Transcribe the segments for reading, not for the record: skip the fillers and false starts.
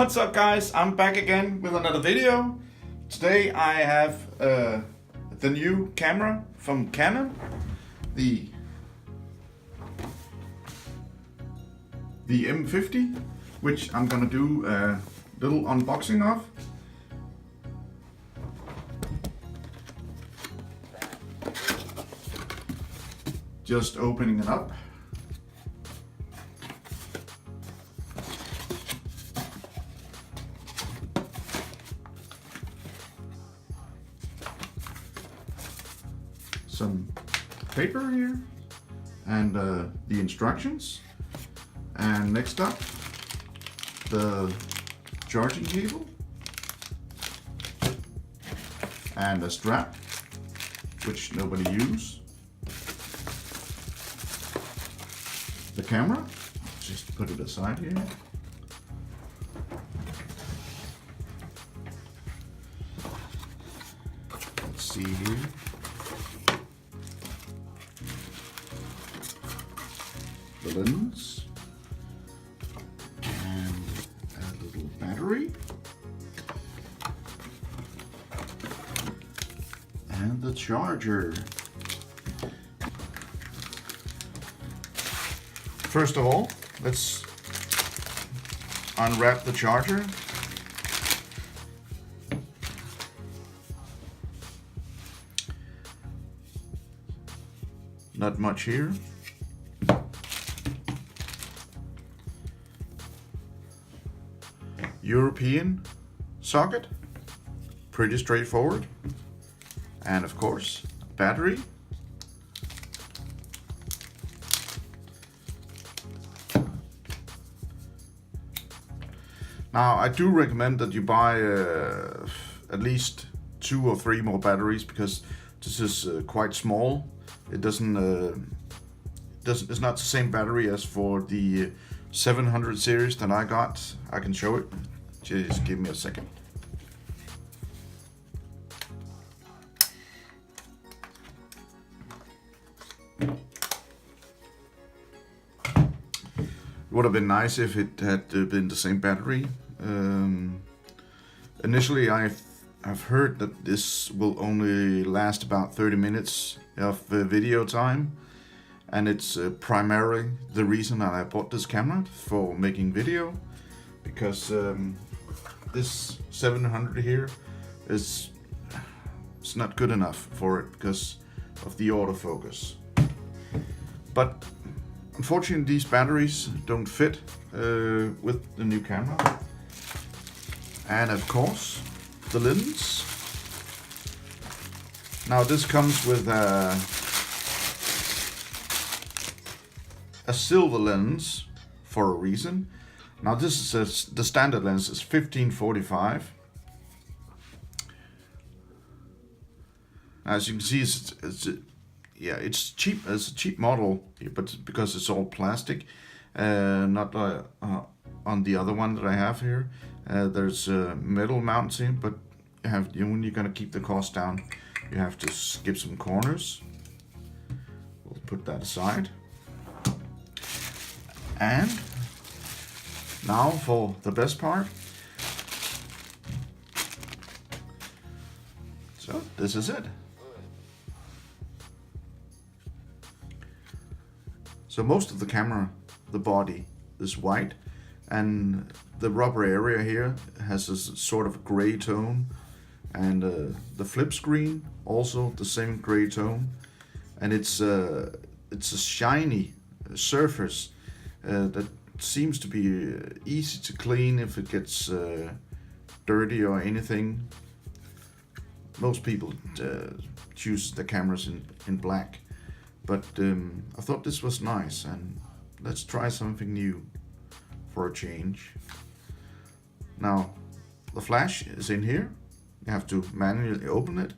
What's up guys, I'm back again with another video. Today I have the new camera from Canon, the M50, which I'm gonna do a little unboxing of. Just opening it up. Some paper here and the instructions, and next up the charging cable and a strap which nobody uses, the camera, just put it aside here, let's see here. The lens and a little battery and the charger. First of all, let's unwrap the charger. Not much here. European socket, pretty straightforward, and of course battery. Now I do recommend that you buy at least 2 or 3 more batteries, because this is quite small. It doesn't it's not the same battery as for the 700 series that I got. I can show it. Just give me a second. It would have been nice if it had been the same battery. Initially I've heard that this will only last about 30 minutes of video time, and it's primarily the reason that I bought this camera, for making video, because this 700 here it's not good enough for it because of the autofocus. But unfortunately these batteries don't fit with the new camera. And of course the lens. Now this comes with a silver lens for a reason. Now this is the standard lens is 1545. As you can see, it's cheap. It's a cheap model, but because it's all plastic, not on the other one that I have here. There's metal mounts in, but when you're gonna keep the cost down, you have to skip some corners. We'll put that aside. And now for the best part. So this is it. So most of the camera, the body is white, and the rubber area here has a sort of gray tone, and the flip screen also the same gray tone, and it's a shiny surface that seems to be easy to clean if it gets dirty or anything. Most people choose the cameras in black, but I thought this was nice, and let's try something new for a change. Now the flash is in here. You have to manually open it.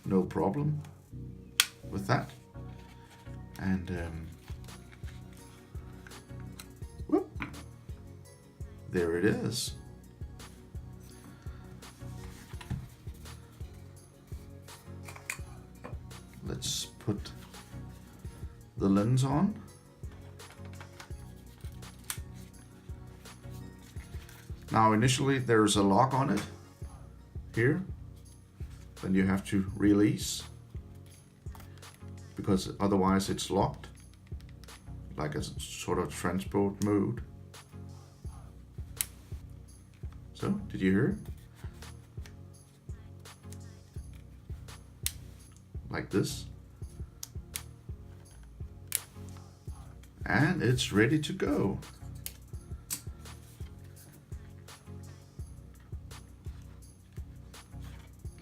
No problem with that. And whoop, there it is. Let's put the lens on. Now initially there's a lock on it here, then you have to release because otherwise it's locked, like a sort of transport mode. So, did you hear it? Like this. And it's ready to go.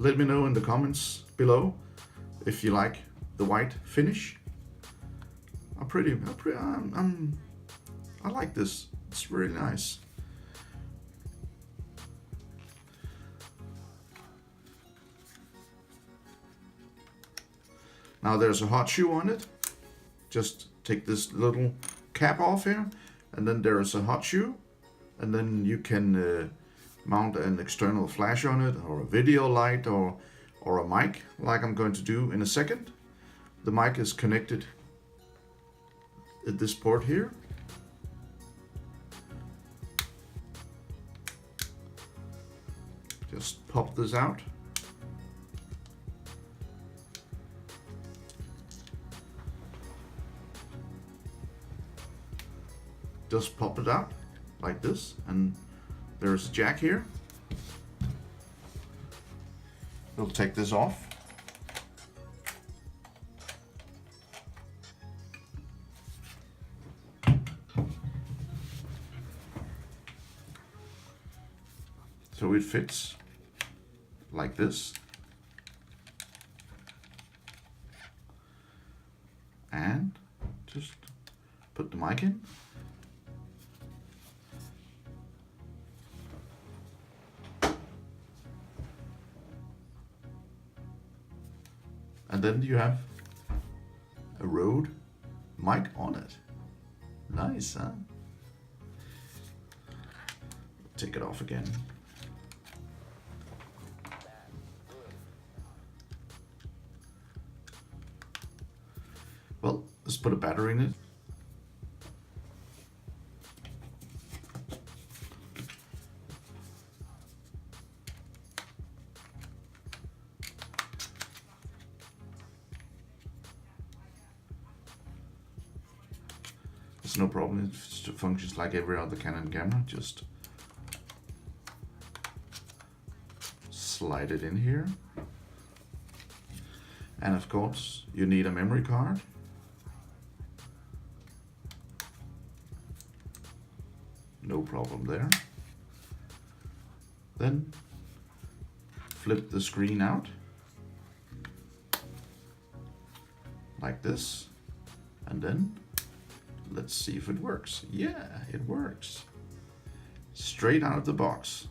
Let me know in the comments below if you like the white finish. I like this. It's really nice. Now there's a hot shoe on it. Just take this little cap off here, and then there's a hot shoe, and then you can mount an external flash on it, or a video light, or a mic, like I'm going to do in a second. The mic is connected at this port here. Just pop this out. Just pop it out like this, and there's a jack here. We'll take this off. So it fits like this. And just put the mic in. And then you have a Rode mic on it. Nice, huh? Take it off again. Well, let's put a battery in it. It's no problem, it functions like every other Canon camera. Just slide it in here. And of course, you need a memory card. No problem there. Then flip the screen out like this, and then let's see if it works. Yeah, it works. Straight out of the box.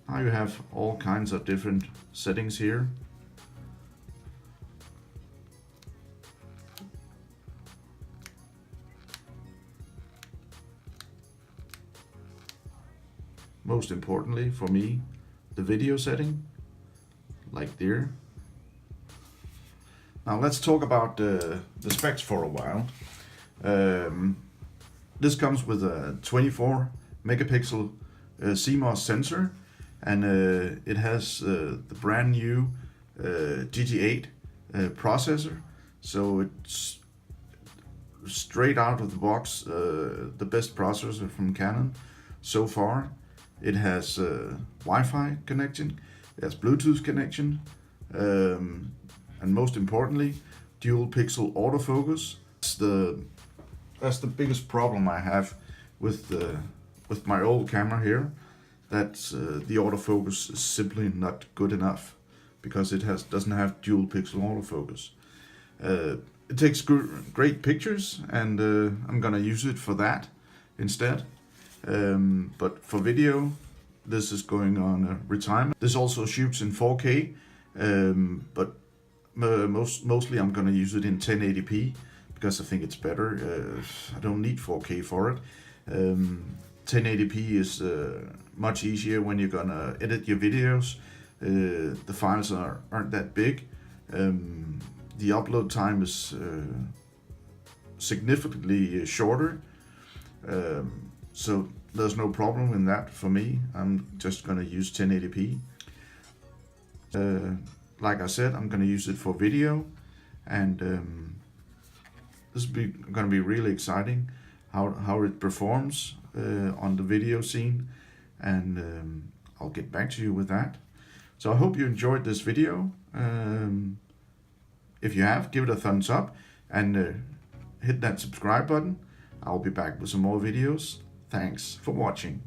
Now you have all kinds of different settings here. Most importantly for me, the video setting, like there. Now let's talk about the specs for a while. This comes with a 24 megapixel CMOS sensor, and it has the brand new GT8 processor, so it's straight out of the box the best processor from Canon so far. It has Wi-Fi connection, it has Bluetooth connection, and most importantly, dual pixel autofocus. That's the biggest problem I have with my old camera here. That the autofocus is simply not good enough because it doesn't have dual pixel autofocus. It takes great pictures, and I'm gonna use it for that instead. But for video, this is going on retirement. This also shoots in 4K, but mostly I'm gonna use it in 1080p because I think it's better. I don't need 4K for it. 1080p is much easier when you're gonna edit your videos. The files aren't that big. The upload time is significantly shorter. So there's no problem in that for me. I'm just gonna use 1080p. Like I said, I'm gonna use it for video, and this is gonna be really exciting how it performs on the video scene, and I'll get back to you with that. So I hope you enjoyed this video. If you have, give it a thumbs up and hit that subscribe button. I'll be back with some more videos. Thanks for watching.